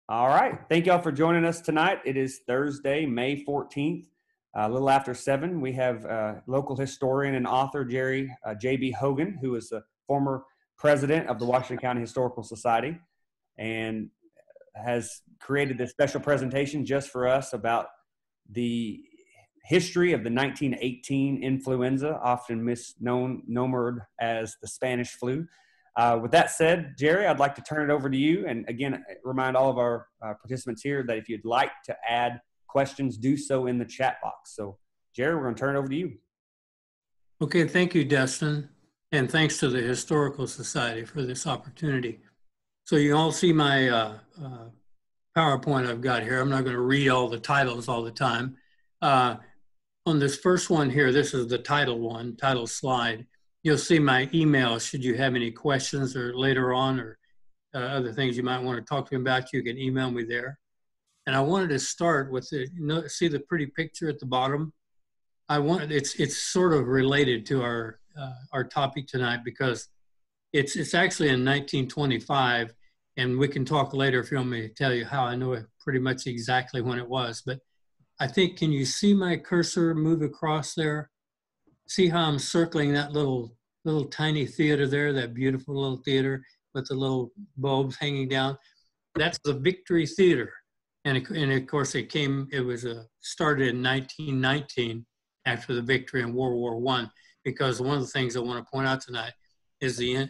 All right. Thank y'all for joining us tonight. It is Thursday, May 14th, a little after 7. We have local historian and author Jerry J.B. Hogan, who is the former president of the Washington County Historical Society and has created this special presentation just for us about the history of the 1918 influenza, often misnomered as the Spanish flu. With that said, Jerry, I'd like to turn it over to you. And again, remind all of our participants here that if you'd like to add questions, do so in the chat box. So, Jerry, we're going to turn it over to you. Okay, thank you, Dustin. And thanks to the Historical Society for this opportunity. So you all see my PowerPoint I've got here. I'm not going to read all the titles all the time. On this first one here, this is the title slide. You'll see my email should you have any questions or later on or other things you might want to talk to me about. You can email me there. And I wanted to start with see the pretty picture at the bottom. It's sort of related to our topic tonight because it's actually in 1925, and we can talk later if you want me to tell you how I know it pretty much exactly when it was. But I think, can you see my cursor move across there? See how I'm circling that little tiny theater there, that beautiful little theater with the little bulbs hanging down? That's the Victory Theater. And of course it was started in 1919 after the victory in World War I, because one of the things I want to point out tonight is the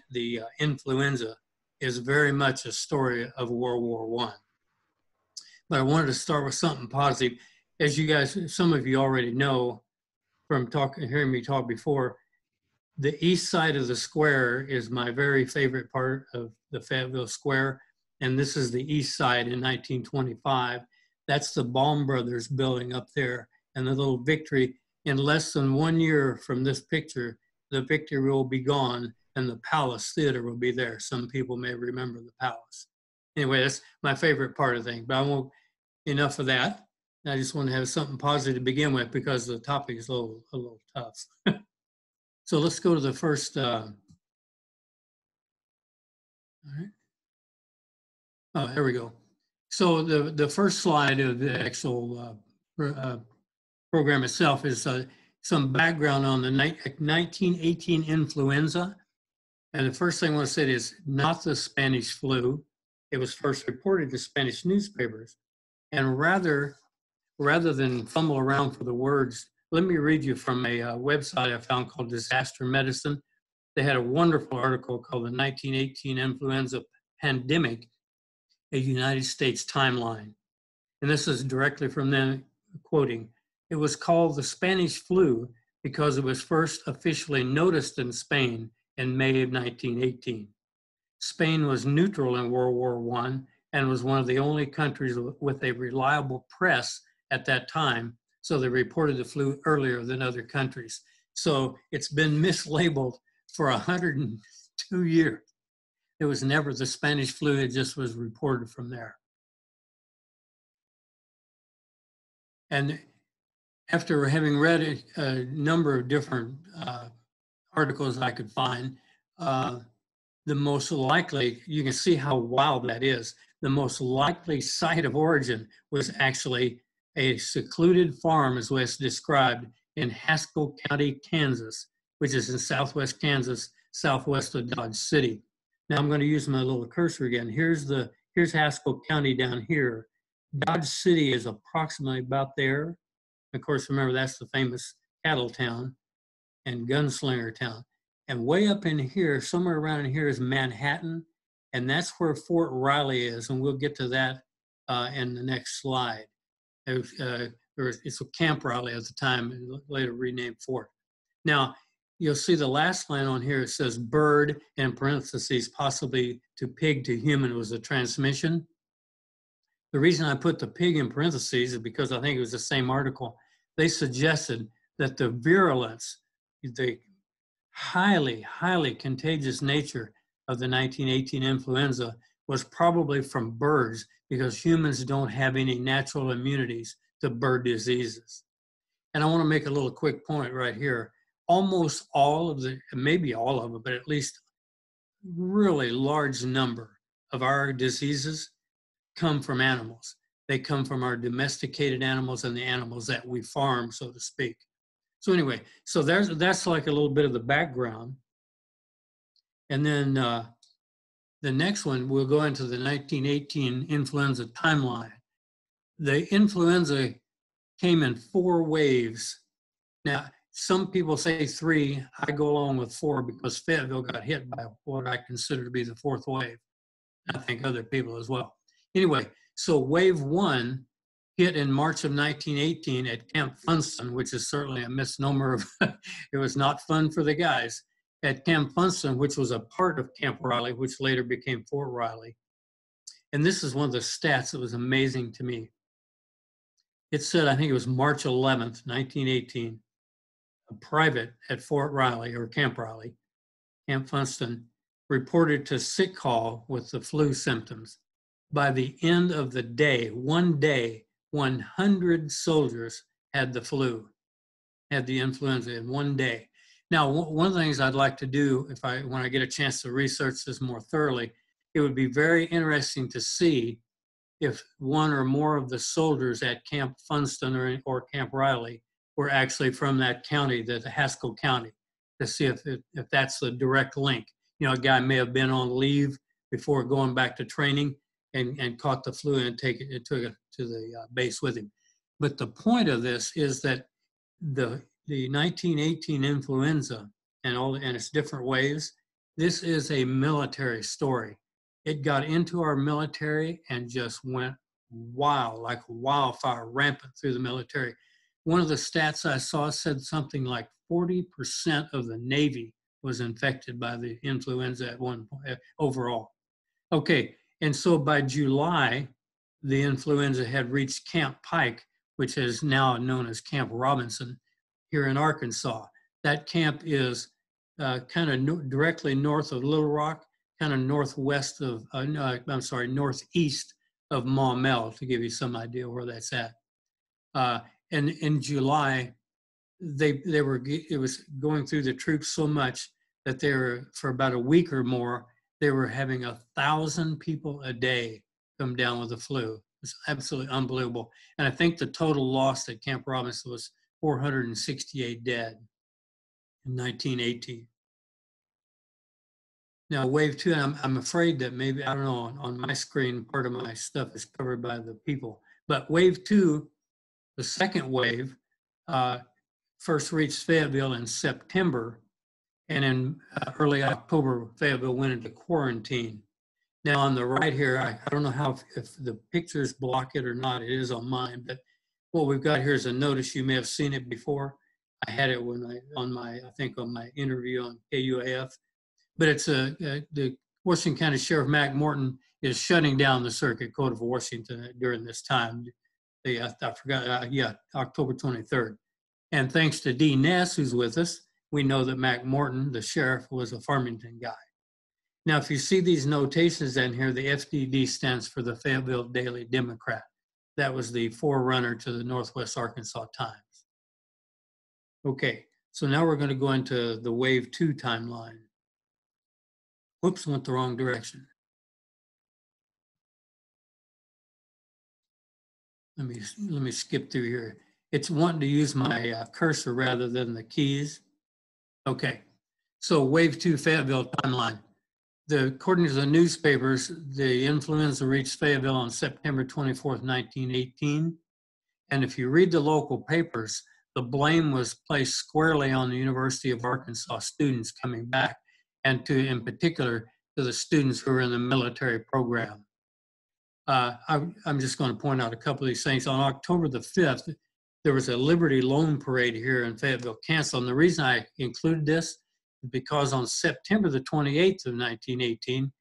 influenza is very much a story of World War I. But I wanted to start with something positive. As you guys, some of you already know from hearing me talk before, the east side of the square is my very favorite part of the Fayetteville Square. And this is the east side in 1925. That's the Baum Brothers building up there. And the little Victory, in less than 1 year from this picture, the Victory will be gone and the Palace Theater will be there. Some people may remember the Palace. Anyway, that's my favorite part of the thing, but I won't, enough of that. I just want to have something positive to begin with because the topic is a little tough. So let's go to the first, all right. Oh, there we go. So the first slide of the actual program itself is some background on the 1918 influenza. And the first thing I want to say is not the Spanish flu. It was first reported to Spanish newspapers. And rather than fumble around for the words, let me read you from a website I found called Disaster Medicine. They had a wonderful article called the 1918 Influenza Pandemic, a United States Timeline. And this is directly from them, quoting, "It was called the Spanish flu because it was first officially noticed in Spain in May of 1918. Spain was neutral in World War I and was one of the only countries with a reliable press at that time, so they reported the flu earlier than other countries." So it's been mislabeled for 102 years. It was never the Spanish flu, it just was reported from there. And after having read a number of different articles I could find, the most likely, you can see how wild that is, the most likely site of origin was actually a secluded farm, as was described, in Haskell County, Kansas, which is in southwest Kansas, southwest of Dodge City. Now I'm going to use my little cursor again. Here's Haskell County down here. Dodge City is approximately about there. Of course, remember that's the famous cattle town and gunslinger town. And way up in here, somewhere around in here is Manhattan, and that's where Fort Riley is, and we'll get to that in the next slide. It's a Camp Riley at the time, and later renamed Fort. Now, you'll see the last line on here, it says bird, in parentheses, possibly to pig to human was the transmission. The reason I put the pig in parentheses is because I think it was the same article. They suggested that the virulence, the highly, highly contagious nature of the 1918 influenza was probably from birds because humans don't have any natural immunities to bird diseases. And I want to make a little quick point right here. Almost all of the, maybe all of it, but at least really large number of our diseases come from animals. They come from our domesticated animals and the animals that we farm, so to speak. So anyway, so that's like a little bit of the background. And then the next one, we'll go into the 1918 influenza timeline. The influenza came in 4 waves. Now, some people say 3. I go along with 4 because Fayetteville got hit by what I consider to be the 4th wave. I think other people as well. Anyway, so wave 1 hit in March of 1918 at Camp Funston, which is certainly a misnomer of, it was not fun for the guys, at Camp Funston, which was a part of Camp Riley, which later became Fort Riley. And this is one of the stats that was amazing to me. It said, I think it was March 11th, 1918, a private at Fort Riley or Camp Riley, Camp Funston, reported to sick call with the flu symptoms. By the end of the day, 100 soldiers had the flu, had the influenza in one day. Now, one of the things I'd like to do when I get a chance to research this more thoroughly, it would be very interesting to see if one or more of the soldiers at Camp Funston or Camp Riley were actually from that county, the Haskell County, to see if that's the direct link. You know, a guy may have been on leave before going back to training and caught the flu and took it to the base with him. But the point of this is that the 1918 influenza and its different waves, this is a military story. It got into our military and just went wild, like wildfire, rampant through the military. One of the stats I saw said something like 40% of the Navy was infected by the influenza at one point overall. Okay, and so by July, the influenza had reached Camp Pike, which is now known as Camp Robinson here in Arkansas. That camp is kind of directly north of Little Rock, kind of northeast of Maumelle, to give you some idea where that's at. And in July, it was going through the troops so much that they were, for about a week or more, they were having 1,000 people a day come down with the flu. It's absolutely unbelievable. And I think the total loss at Camp Robinson was 468 dead in 1918. Now, wave 2, I'm afraid that maybe, I don't know, on my screen, part of my stuff is covered by the people. But wave 2, the second wave, first reached Fayetteville in September, and in early October, Fayetteville went into quarantine. Now, on the right here, I don't know if the pictures block it or not. It is on mine, but what we've got here is a notice. You may have seen it before. I had it on my interview on KUAF. But it's the Washington County Sheriff Mac Morton is shutting down the Circuit Court of Washington during this time. October 23rd. And thanks to D. Ness, who's with us, we know that Mac Morton, the sheriff, was a Farmington guy. Now, if you see these notations in here, the FDD stands for the Fayetteville Daily Democrat. That was the forerunner to the Northwest Arkansas Times. Okay, so now we're going to go into the Wave 2 timeline. Whoops, went the wrong direction. Let me skip through here. It's wanting to use my cursor rather than the keys. Okay, so Wave 2 Fayetteville timeline. According to the newspapers, the influenza reached Fayetteville on September 24th, 1918. And if you read the local papers, the blame was placed squarely on the University of Arkansas students coming back, and in particular, to the students who are in the military program. I'm just going to point out a couple of these things. On October the 5th, there was a Liberty Loan Parade here in Fayetteville canceled. And the reason I included this is because on September the 28th of 1918,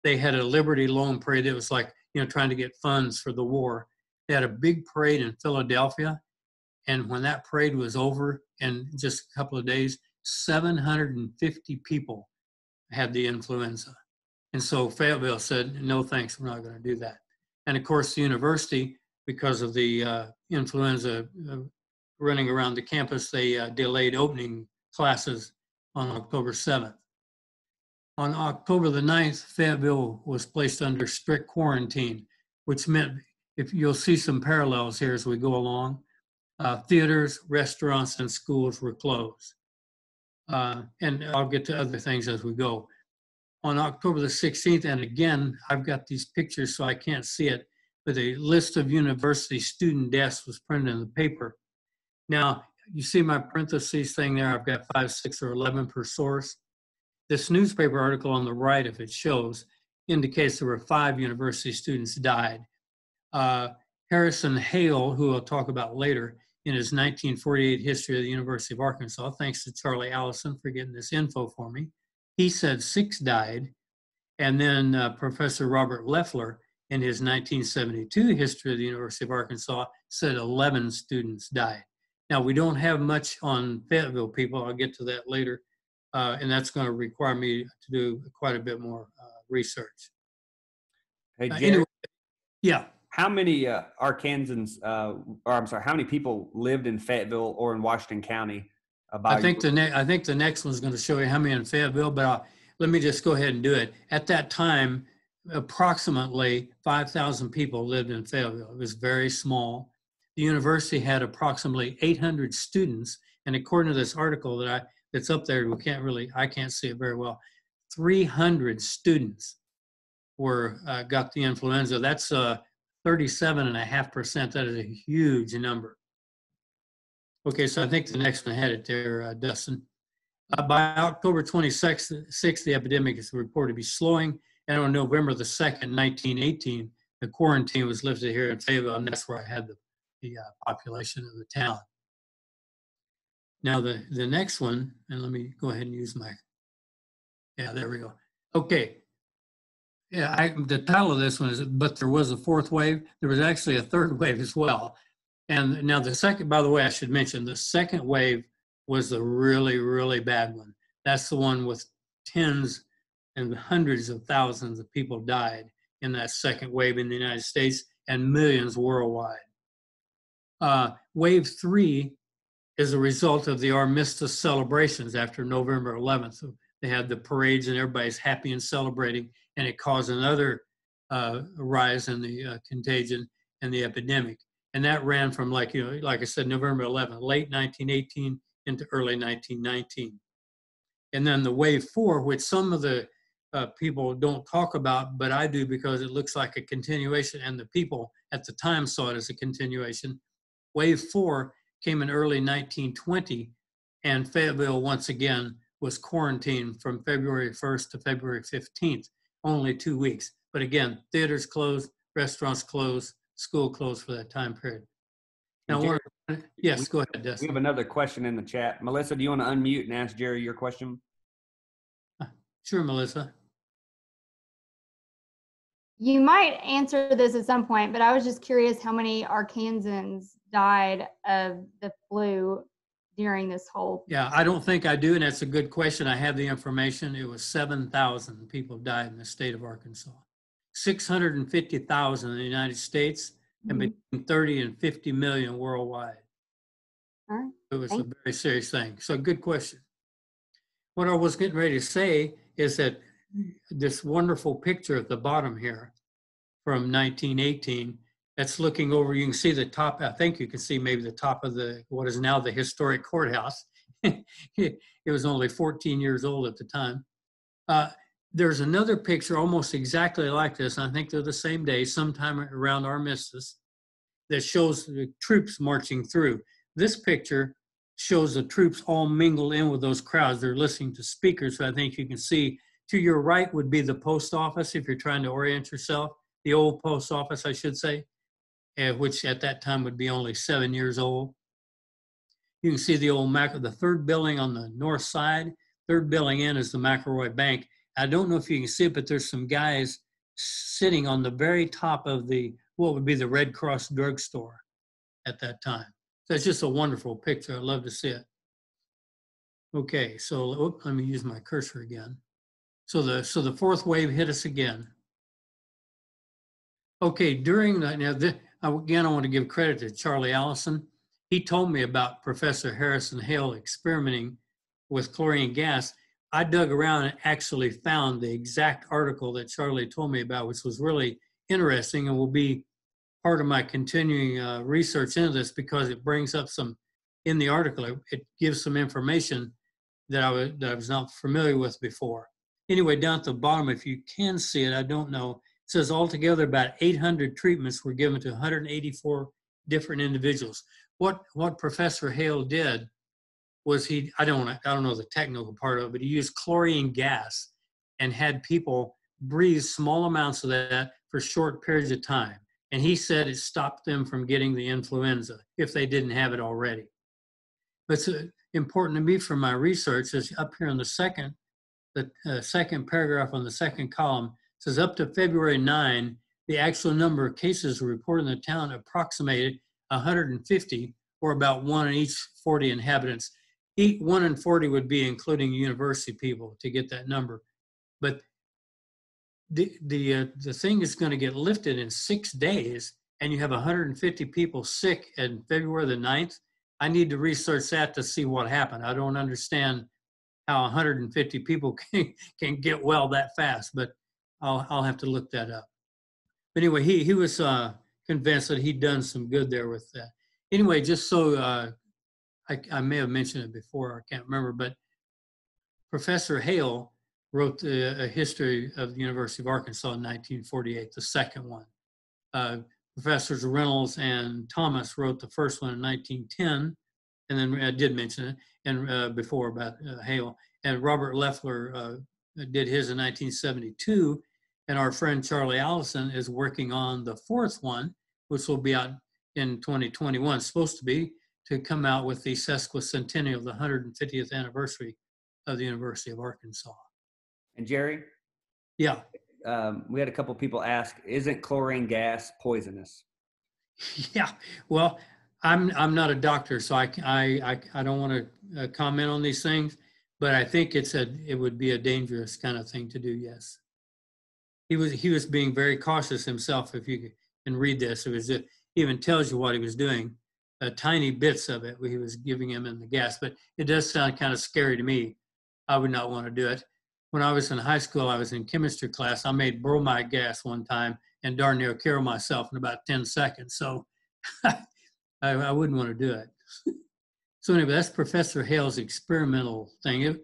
they had a Liberty Loan Parade that was like, trying to get funds for the war. They had a big parade in Philadelphia. And when that parade was over in just a couple of days, 750 people had the influenza. And so Fayetteville said, no, thanks, we're not going to do that. And of course, the university, because of the influenza running around the campus, they delayed opening classes on October 7th. On October the 9th, Fayetteville was placed under strict quarantine. which meant, if you'll see some parallels here as we go along, theaters, restaurants, and schools were closed. And I'll get to other things as we go. On October the 16th, and again, I've got these pictures so I can't see it, but a list of university student deaths was printed in the paper. Now, you see my parentheses thing there, I've got 5, 6, or 11 per source. This newspaper article on the right, if it shows, indicates there were 5 university students died. Harrison Hale, who I'll talk about later, in his 1948 history of the University of Arkansas, thanks to Charlie Allison for getting this info for me, he said 6 died. And then Professor Robert Leffler, in his 1972 history of the University of Arkansas, said 11 students died. Now, we don't have much on Fayetteville people. I'll get to that later. And that's going to require me to do quite a bit more research. Hey, Jerry, anyway, yeah. how many Arkansans, or I'm sorry, how many people lived in Fayetteville or in Washington County? I think the next one's going to show you how many in Fayetteville, but let me just go ahead and do it. At that time, approximately 5,000 people lived in Fayetteville. It was very small. The university had approximately 800 students, and according to this article that's up there, I can't see it very well. 300 students got the influenza. That's 37.5%. That is a huge number. Okay, so I think the next one had it there, Dustin. By October 26th, the epidemic is reported to be slowing, and on November the 2nd, 1918, the quarantine was lifted here in Fayetteville, and that's where I had the population of the town. Now the next one, and let me go ahead and use yeah, there we go. Okay. Yeah, the title of this one is, but there was a 4th wave. There was actually a 3rd wave as well. And now the second, by the way, I should mention, the 2nd wave was the really, really bad one. That's the one with tens and hundreds of thousands of people died in that 2nd wave in the United States and millions worldwide. Wave 3 is a result of the armistice celebrations after November 11th. So they had the parades and everybody's happy and celebrating, and it caused another rise in the contagion and the epidemic. And that ran from, like I said, November 11th, late 1918 into early 1919. And then the wave 4, which some of the people don't talk about, but I do because it looks like a continuation, and the people at the time saw it as a continuation. Wave 4 came in early 1920, and Fayetteville once again was quarantined from February 1st to February 15th, only 2 weeks. But again, theaters closed, restaurants closed, school closed for that time period. Now, Jerry, yes, go ahead, Dustin. We have another question in the chat. Melissa, do you want to unmute and ask Jerry your question? Sure, Melissa. You might answer this at some point, but I was just curious how many Arkansans died of the flu during this whole. Yeah, I don't think I do, and that's a good question. I have the information. It was 7,000 people died in the state of Arkansas. 650,000 in the United States, and between 30 and 50 million worldwide. All right. It was a very serious thing. So good question. What I was getting ready to say is that this wonderful picture at the bottom here from 1918, that's looking over, you can see the top, I think you can see maybe the top of what is now the historic courthouse. It was only 14 years old at the time. There's another picture almost exactly like this, and I think they're the same day, sometime around Armistice, that shows the troops marching through. This picture shows the troops all mingled in with those crowds. They're listening to speakers, so I think you can see to your right would be the post office if you're trying to orient yourself, the old post office, I should say, which at that time would be only 7 years old. You can see the old the 3rd building on the north side. 3rd building in is the McElroy Bank. I don't know if you can see it, but there's some guys sitting on the very top of what would be the Red Cross drugstore at that time. So it's just a wonderful picture. I'd love to see it. Okay, so let me use my cursor again. So the 4th wave hit us again. Okay, during that, again, I want to give credit to Charlie Allison. He told me about Professor Harrison Hale experimenting with chlorine gas. I dug around and actually found the exact article that Charlie told me about, which was really interesting and will be part of my continuing research into this, because it brings up some, in the article, it gives some information that I was not familiar with before. Anyway, down at the bottom, if you can see it, I don't know, it says altogether about 800 treatments were given to 184 different individuals. What Professor Hale did was I don't know the technical part of it, but he used chlorine gas and had people breathe small amounts of that for short periods of time. And he said it stopped them from getting the influenza if they didn't have it already. But it's important to me for my research is up here in the second paragraph on the second column. It says up to February 9, the actual number of cases reported in the town approximated 150, or about 1 in each 40 inhabitants. 1 in 40 would be including university people to get that number. But the thing is going to get lifted in 6 days, and you have 150 people sick on February the 9th. I need to research that to see what happened. I don't understand how 150 people can get well that fast, but I'll have to look that up. But anyway, he was convinced that he'd done some good there with that. Anyway, just so I may have mentioned it before, I can't remember, but Professor Hale wrote a history of the University of Arkansas in 1948, the second one. Professors Reynolds and Thomas wrote the first one in 1910, and then I did mention it and before about Hale. And Robert Leffler did his in 1972, and our friend Charlie Allison is working on the fourth one, which will be out in 2021, supposed to come out with the sesquicentennial, the 150th anniversary of the University of Arkansas. And Jerry? Yeah. We had a couple people ask, isn't chlorine gas poisonous? Yeah, well, I'm not a doctor, so I don't want to comment on these things, but I think it would be a dangerous kind of thing to do. Yes, he was being very cautious himself. If you can read this, it even tells you what he was doing. Tiny bits of it he was giving him in the gas, but it does sound kind of scary to me. I would not want to do it. When I was in high school, I was in chemistry class. I made bromide gas one time and darn near killed myself in about 10 seconds. So I wouldn't want to do it. So anyway, that's Professor Hale's experimental thing.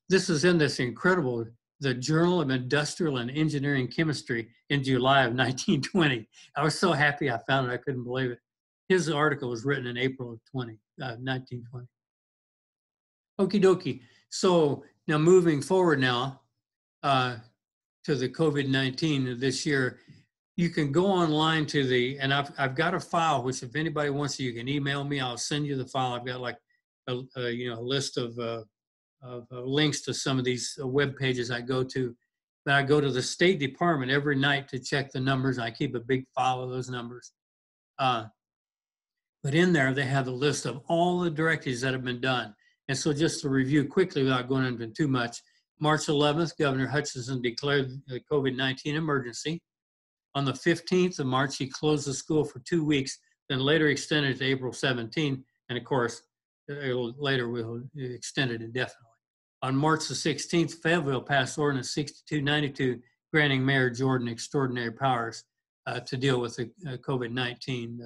This is in this incredible, the Journal of Industrial and Engineering Chemistry in July of 1920. I was so happy I found it, I couldn't believe it. His article was written in April of 1920. Okie dokie. So now moving forward now to the COVID-19 this year, you can go online to and I've got a file, which if anybody wants to, you can email me. I'll send you the file. I've got like a list of links to some of these web pages I go to. But I go to the State Department every night to check the numbers. I keep a big file of those numbers. But in there, they have a list of all the directives that have been done. And so just to review quickly without going into too much, March 11th, Governor Hutchinson declared the COVID-19 emergency. On the 15th of March, he closed the school for 2 weeks, then later extended it to April 17, and of course, later we'll extend it indefinitely. On March the 16th, Fayetteville passed Ordinance 6292, granting Mayor Jordan extraordinary powers to deal with the COVID-19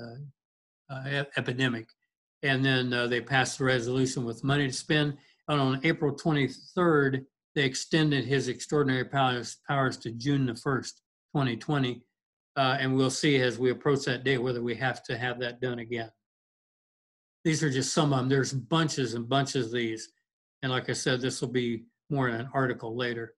epidemic. And then they passed a resolution with money to spend. And on April 23rd, they extended his extraordinary powers to June the 1st, 2020. And we'll see as we approach that date whether we have to have that done again. These are just some of them. There's bunches and bunches of these. And like I said, this will be more in an article later.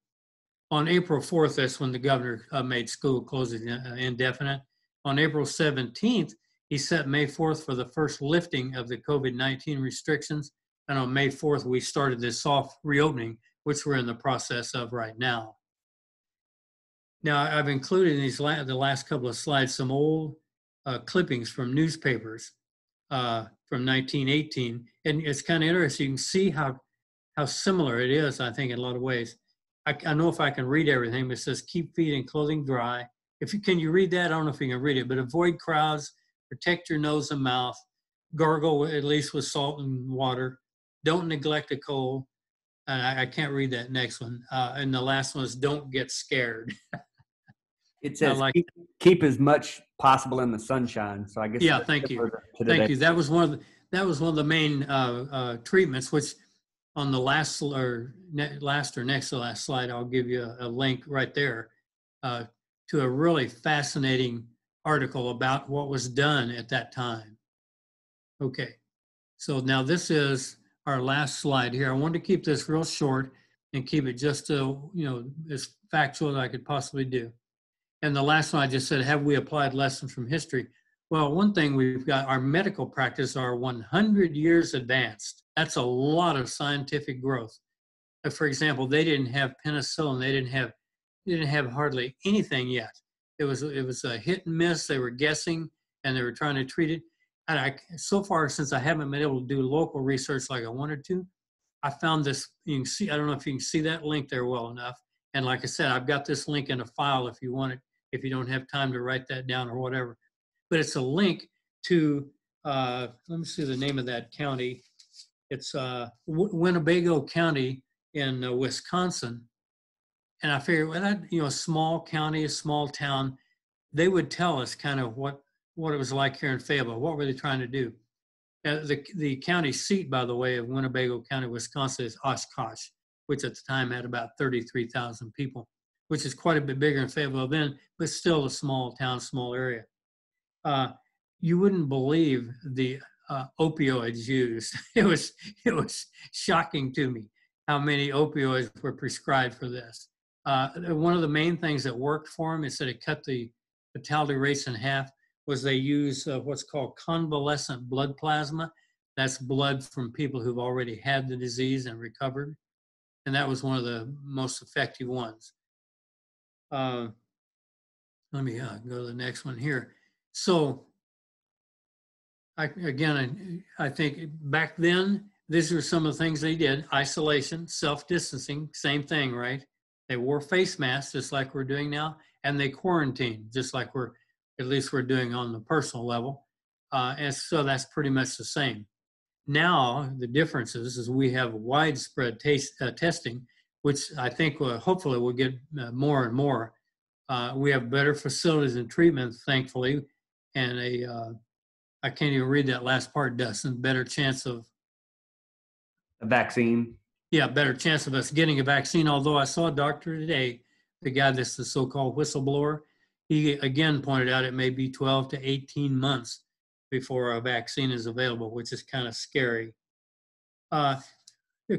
On April 4th, that's when the governor made school closing indefinite. On April 17th, he set May 4th for the first lifting of the COVID-19 restrictions. And on May 4th, we started this soft reopening, which we're in the process of right now. Now, I've included in the last couple of slides some old clippings from newspapers from 1918. And it's kind of interesting. You can see how similar it is, I think, in a lot of ways. I don't know if I can read everything, but it says, keep feet and clothing dry. Can you read that? I don't know if you can read it, but avoid crowds, protect your nose and mouth, gargle at least with salt and water, don't neglect a cold. And I can't read that next one. And the last one is don't get scared. It I says like, keep as much possible in the sunshine. So I guess yeah, that's thank you. similar to Thank today. you. That was one of the main treatments, which on the last or next to last slide, I'll give you a link right there uh, to a really fascinating article about what was done at that time. Okay, so now this is our last slide here. I wanted to keep this real short and keep it just as factual as I could possibly do. And the last one I just said, have we applied lessons from history? Well, one thing we've got, our medical practice are 100 years advanced. That's a lot of scientific growth. For example, they didn't have penicillin. They didn't have hardly anything yet. It was a hit and miss. They were guessing and they were trying to treat it. And so far, since I haven't been able to do local research like I wanted to, I found this. You can see. I don't know if you can see that link there well enough. And like I said, I've got this link in a file if you want it. If you don't have time to write that down or whatever, but it's a link to. Let me see the name of that county. It's Winnebago County in Wisconsin. And I figured, well, that, a small county, a small town, they would tell us kind of what it was like here in Fayetteville. What were they trying to do? The county seat, by the way, of Winnebago County, Wisconsin is Oshkosh, which at the time had about 33,000 people, which is quite a bit bigger than Fayetteville then, but still a small town, small area. You wouldn't believe the opioids used. It was shocking to me how many opioids were prescribed for this. One of the main things that worked for them is that it cut the fatality rates in half. Was they use what's called convalescent blood plasma. That's blood from people who've already had the disease and recovered. And that was one of the most effective ones. Let me go to the next one here. So I think back then, these were some of the things they did. Isolation, self-distancing, same thing, right? They wore face masks just like we're doing now, and they quarantined just like we're doing on the personal level. And so that's pretty much the same. Now, the difference is we have widespread testing, which I think hopefully we'll get more and more. We have better facilities and treatment, thankfully, and I can't even read that last part, Dustin. Better chance of A vaccine. Yeah, better chance of us getting a vaccine. Although I saw a doctor today, the guy that's the so-called whistleblower, he again pointed out it may be 12 to 18 months before a vaccine is available, which is kind of scary. A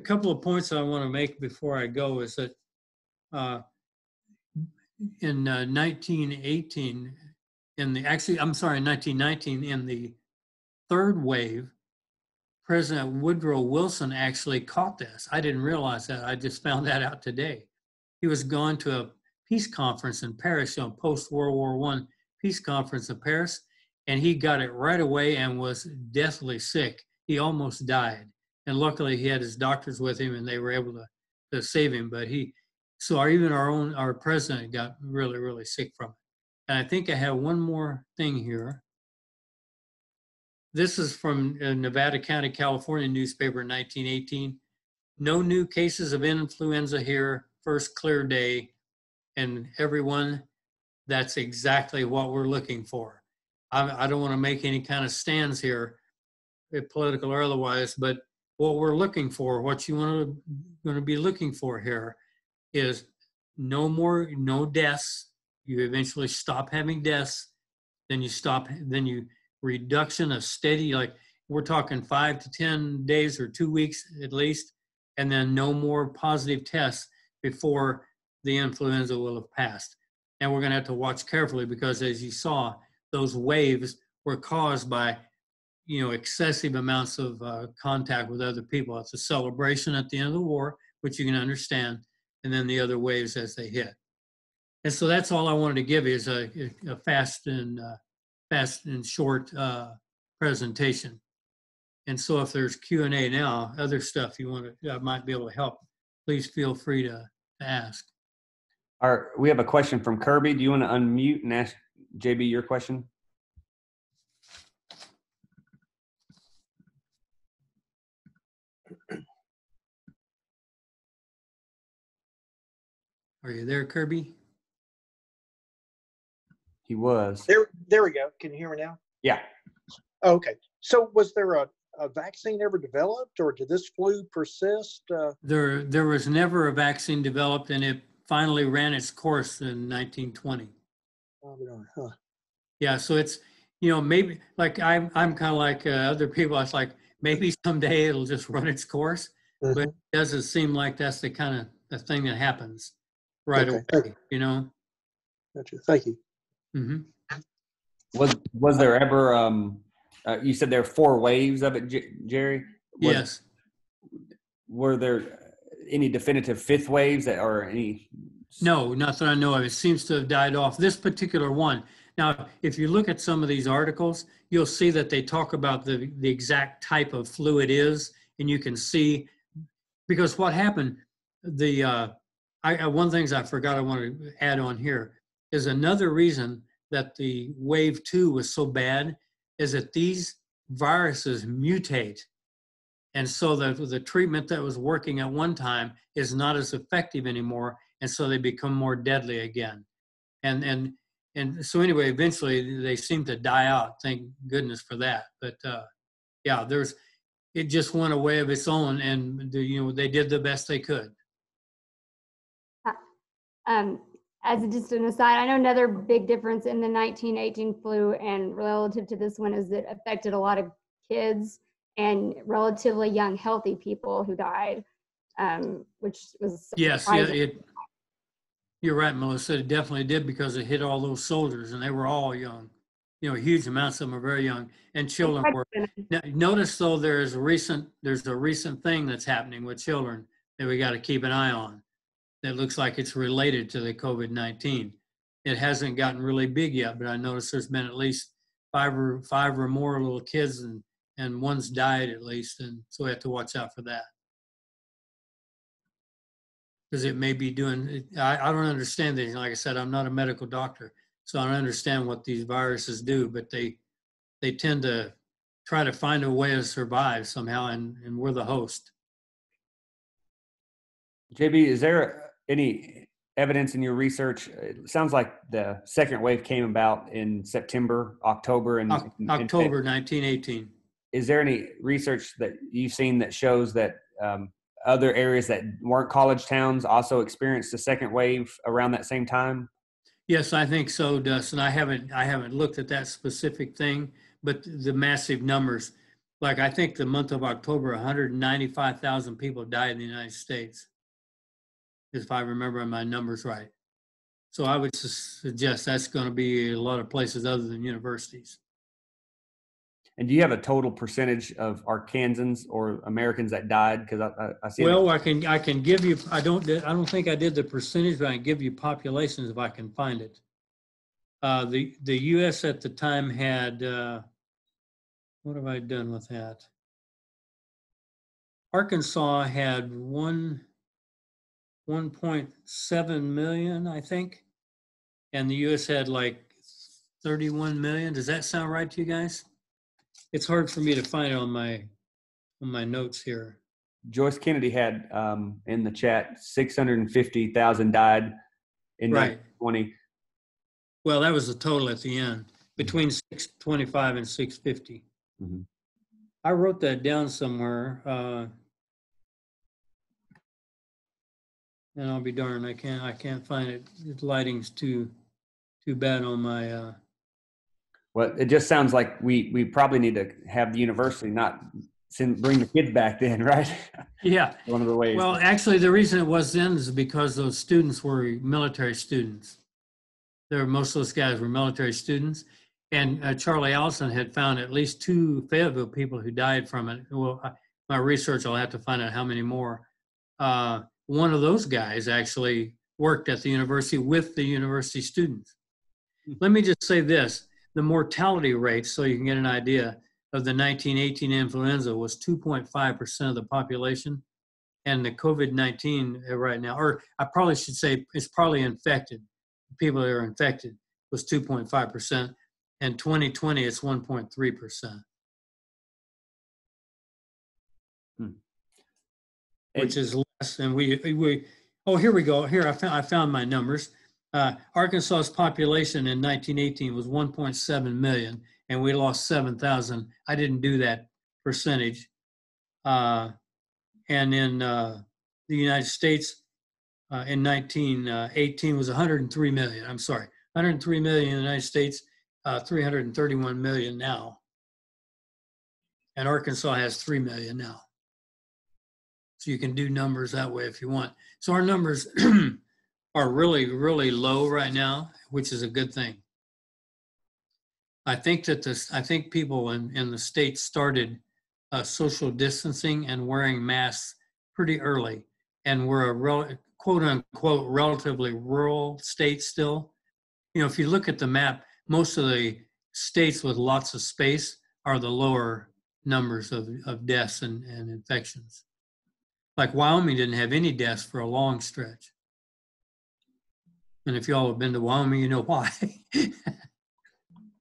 couple of points I want to make before I go is that in 1918, in 1919, in the third wave, President Woodrow Wilson actually caught this. I didn't realize that. I just found that out today. He was going to a peace conference in Paris, post-World War I peace conference in Paris, and he got it right away and was deathly sick. He almost died. And luckily he had his doctors with him and they were able to save him. But even our president got really, really sick from it. And I think I have one more thing here. This is from Nevada County, California newspaper in 1918. No new cases of influenza here, first clear day. And everyone, that's exactly what we're looking for. I don't want to make any kind of stands here, political or otherwise, but what we're looking for, what you going to be looking for here is no deaths. You eventually stop having deaths, then you reduction of steady, like we're talking 5 to 10 days or 2 weeks at least, and then no more positive tests before the influenza will have passed. And we're going to have to watch carefully because as you saw, those waves were caused by, excessive amounts of contact with other people. It's a celebration at the end of the war, which you can understand, and then the other waves as they hit. And so that's all I wanted to give you is a fast and short presentation. And so if there's Q&A now, other stuff you want to, I might be able to help, please feel free to ask. We have a question from Kirby. Do you want to unmute and ask JB your question? Are you there, Kirby? He was. There we go. Can you hear me now? Yeah. Okay. So was there a vaccine ever developed, or did this flu persist? There was never a vaccine developed, and it finally ran its course in 1920. Huh. Yeah, so it's, maybe like I'm kind of like other people. It's like maybe someday it'll just run its course, but it doesn't seem like that's the kind of the thing that happens right away. Gotcha. Thank you. Mm-hmm. Was there ever you said there are 4 waves of it, Jerry? Yes. Were there any definitive 5th waves that or any? No, not that I know of. It seems to have died off. This particular one. Now, if you look at some of these articles, you'll see that they talk about the exact type of flu it is, and you can see, because what happened, one thing I forgot I want to add on here is another reason that the wave 2 was so bad is that these viruses mutate. And so the treatment that was working at one time is not as effective anymore. And so they become more deadly again. And so anyway, eventually they seem to die out. Thank goodness for that. But yeah, it just went away of its own, and they did the best they could. As just an aside, I know another big difference in the 1918 flu and relative to this one is it affected a lot of kids and relatively young, healthy people who died, which was surprising. Yes, you're right, Melissa. It definitely did because it hit all those soldiers, and they were all young. Huge amounts of them are very young, and children were. Now, notice though, there's a recent thing that's happening with children that we got to keep an eye on. That looks like it's related to the COVID-19. It hasn't gotten really big yet, but I noticed there's been at least five or more little kids, and one's died at least, and so we have to watch out for that. Because it may be doing, I don't understand these. Like I said, I'm not a medical doctor, so I don't understand what these viruses do, but they tend to try to find a way to survive somehow, and we're the host. JB, is there any evidence in your research? It sounds like the second wave came about in September, October, and October 1918. Is there any research that you've seen that shows that other areas that weren't college towns also experienced the second wave around that same time? Yes, I think so, Dustin. I haven't looked at that specific thing, but the massive numbers, like I think the month of October, 195,000 people died in the United States, if I remember my numbers right. So I would suggest that's going to be a lot of places other than universities. And do you have a total percentage of Arkansans or Americans that died? Because I see. Well, I can give you. I don't think I did the percentage, but I can give you populations if I can find it. The U.S. at the time had. What have I done with that? Arkansas had 1.7 million, I think, and the U.S. had like 31 million. Does that sound right to you guys? It's hard for me to find it on my notes here. Joyce Kennedy had in the chat 650,000 died in 1920. Well, that was the total at the end, between 625 and 650. Mm-hmm. I wrote that down somewhere, and I'll be darned, I can't find it. The lighting's too bad on my. Well, it just sounds like we probably need to have the university not bring the kids back then, right? Yeah. One of the ways. Well, actually, the reason it was then is because those students were military students. Most of those guys were military students. And Charlie Allison had found at least 2 Fayetteville people who died from it. Well, my research, I'll have to find out how many more. One of those guys actually worked at the university with the university students. Let me just say this. The mortality rate, so you can get an idea, of the 1918 influenza was 2.5% of the population. And the COVID-19 right now, or I probably should say it's probably infected. People that are infected was 2.5%. And 2020, it's 1.3%. Which is less. And we oh, here we go. Here, I found my numbers. Arkansas's population in 1918 was 1.7 million, and we lost 7,000. I didn't do that percentage. And in the United States in 1918 was 103 million. I'm sorry, 103 million in the United States, 331 million now. And Arkansas has 3 million now. So you can do numbers that way if you want. So our numbers are really, really low right now, which is a good thing. I think that I think people in the state started social distancing and wearing masks pretty early, and we're a quote unquote relatively rural state still. You know, if you look at the map, most of the states with lots of space are the lower numbers of deaths and infections. Like Wyoming didn't have any deaths for a long stretch. And if y'all have been to Wyoming, you know why.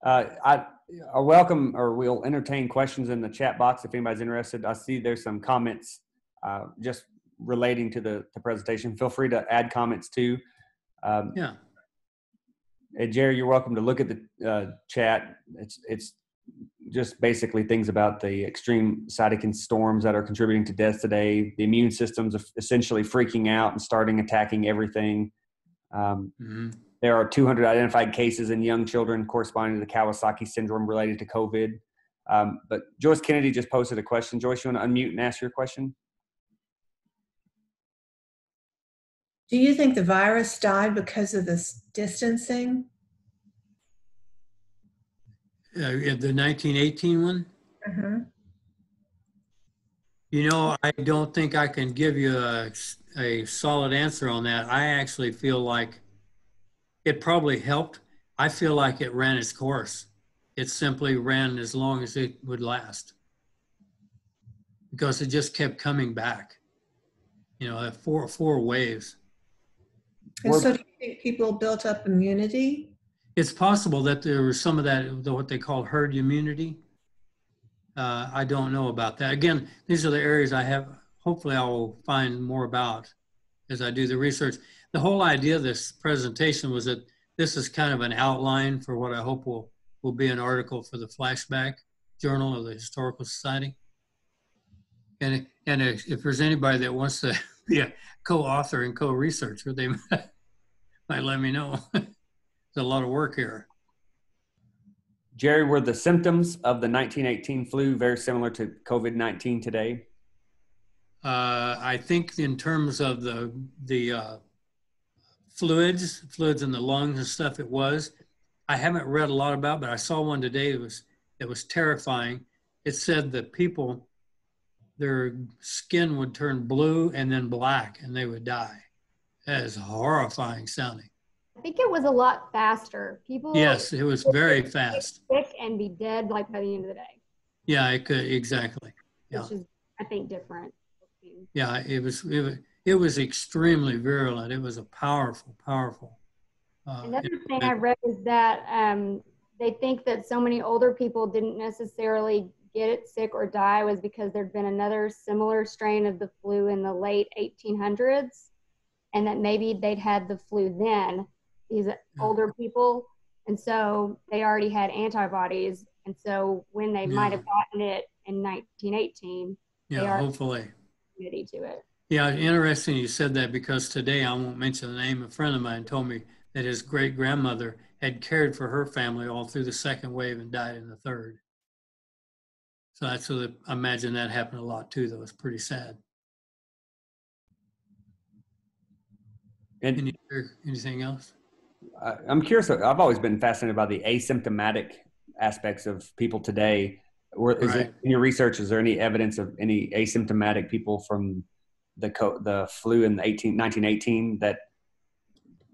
I welcome, or we'll entertain questions in the chat box if anybody's interested. I see there's some comments just relating to the presentation. Feel free to add comments too. Yeah. And Jerry, you're welcome to look at the chat. It's just basically things about the extreme cytokine storms that are contributing to deaths today. The immune system's essentially freaking out and starting attacking everything. There are 200 identified cases in young children corresponding to the Kawasaki syndrome related to COVID. But Joyce Kennedy just posted a question. Joyce, you want to unmute and ask your question? Do you think the virus died because of this distancing? The 1918 one? Mm-hmm. You know, I don't think I can give you a solid answer on that. I actually feel like it probably helped. I feel like it ran its course. It simply ran as long as it would last, because it just kept coming back. You know, four waves. And so do you think people built up immunity? It's possible that there was some of that, what they call herd immunity. I don't know about that. Again, these are the areas I have, hopefully I will find more about as I do the research. The whole idea of this presentation was that this is kind of an outline for what I hope will be an article for the Flashback Journal of the Historical Society. And if there's anybody that wants to be a co-author and co-researcher, they might let me know. There's a lot of work here. Jerry, were the symptoms of the 1918 flu very similar to COVID-19 today? I think in terms of the fluids in the lungs and stuff, it was. I haven't read a lot about, but I saw one today that was terrifying. It said that people, their skin would turn blue and then black and they would die. That is horrifying sounding. I think it was a lot faster. People. Yes, it was very fast. Sick and be dead like by the end of the day. Yeah, it could, exactly. Yeah. Which is, I think, different. Yeah, it was extremely virulent. It was a powerful. Another thing I read is that they think that so many older people didn't necessarily get it sick or die was because there'd been another similar strain of the flu in the late 1800s, and that maybe they'd had the flu then, these older people, and so they already had antibodies, and so when they might have gotten it in 1918, hopefully ready to it. Yeah, interesting you said that, because today, I won't mention the name, a friend of mine told me that his great-grandmother had cared for her family all through the second wave and died in the third. So that's what I imagine that happened a lot too, though. It's pretty sad. And anything else? I'm curious, I've always been fascinated by the asymptomatic aspects of people today. In your research, is there any evidence of any asymptomatic people from the flu in 1918 that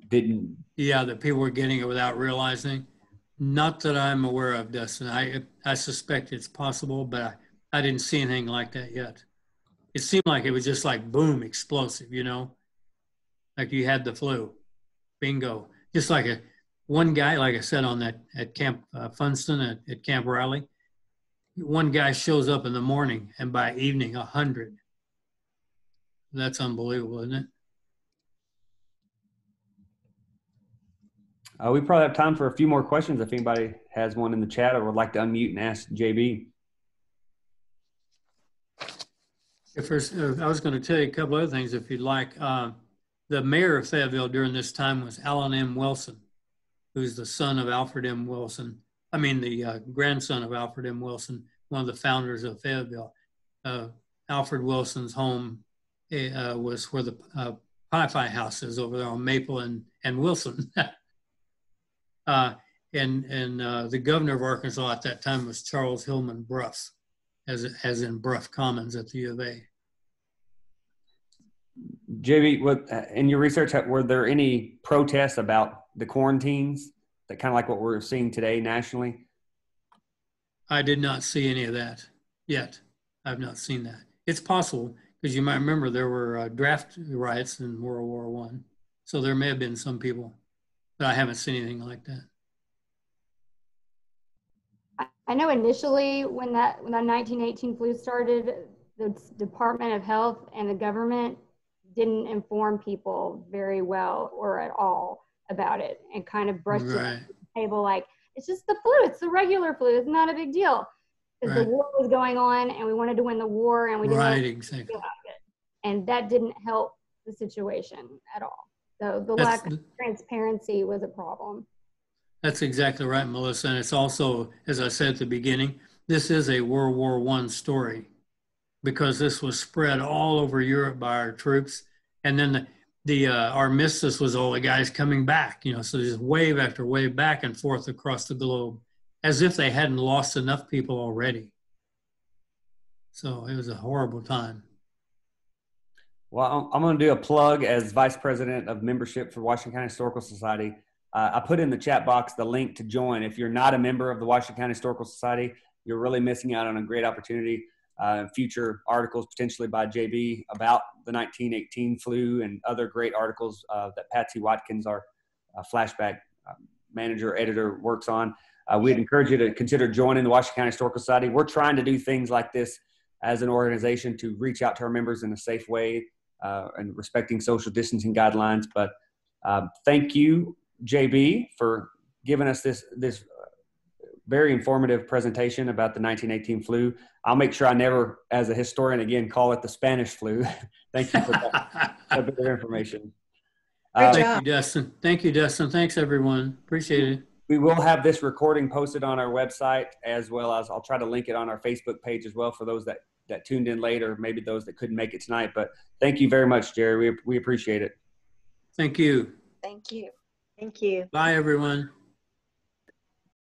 didn't? Yeah, that people were getting it without realizing. Not that I'm aware of, Dustin. I suspect it's possible, but I didn't see anything like that yet. It seemed like it was just like boom, explosive, you know, like you had the flu, bingo. Just like one guy, like I said, on that at Camp Funston at Camp Riley, one guy shows up in the morning and by evening 100. That's unbelievable, isn't it? We probably have time for a few more questions if anybody has one in the chat or would like to unmute and ask JB. First, I was going to tell you a couple other things if you'd like. The mayor of Fayetteville during this time was Allen M. Wilson, who's the son of Alfred M. Wilson. I mean, the grandson of Alfred M. Wilson, one of the founders of Fayetteville. Alfred Wilson's home was where the Pi-Fi house is over there on Maple and Wilson. And the governor of Arkansas at that time was Charles Hillman Bruff, as in Bruff Commons at the U of A. JB, in your research, were there any protests about the quarantines, that kind of like what we're seeing today nationally? I did not see any of that yet. I've not seen that. It's possible, because you might remember there were draft riots in World War I. So there may have been some people, but I haven't seen anything like that. I know initially when that 1918 flu started, the Department of Health and the government didn't inform people very well or at all about it, and kind of brushed it under the table like, it's just the flu, it's the regular flu, it's not a big deal. Because the war was going on and we wanted to win the war and we didn't know exactly. about it. And that didn't help the situation at all. So the lack of transparency was a problem. That's exactly right, Melissa. And it's also, as I said at the beginning, this is a World War I story, because this was spread all over Europe by our troops. And then the armistice was all the guys coming back, so just wave after wave back and forth across the globe, as if they hadn't lost enough people already. So it was a horrible time. Well, I'm going to do a plug as Vice President of Membership for Washington County Historical Society. I put in the chat box the link to join. If you're not a member of the Washington County Historical Society, you're really missing out on a great opportunity. Future articles potentially by JB about the 1918 flu and other great articles that Patsy Watkins, our flashback manager, editor, works on. We'd encourage you to consider joining the Washington County Historical Society. We're trying to do things like this as an organization to reach out to our members in a safe way and respecting social distancing guidelines. But thank you, JB, for giving us this very informative presentation about the 1918 flu. I'll make sure I never, as a historian, again, call it the Spanish flu. Thank you for that bit of information. Thank you, Dustin. Thank you, Dustin. Thanks, everyone. Appreciate it. We will have this recording posted on our website, as well as I'll try to link it on our Facebook page as well for those that tuned in later, maybe those that couldn't make it tonight. But thank you very much, Jerry. We appreciate it. Thank you. Thank you. Thank you. Bye, everyone.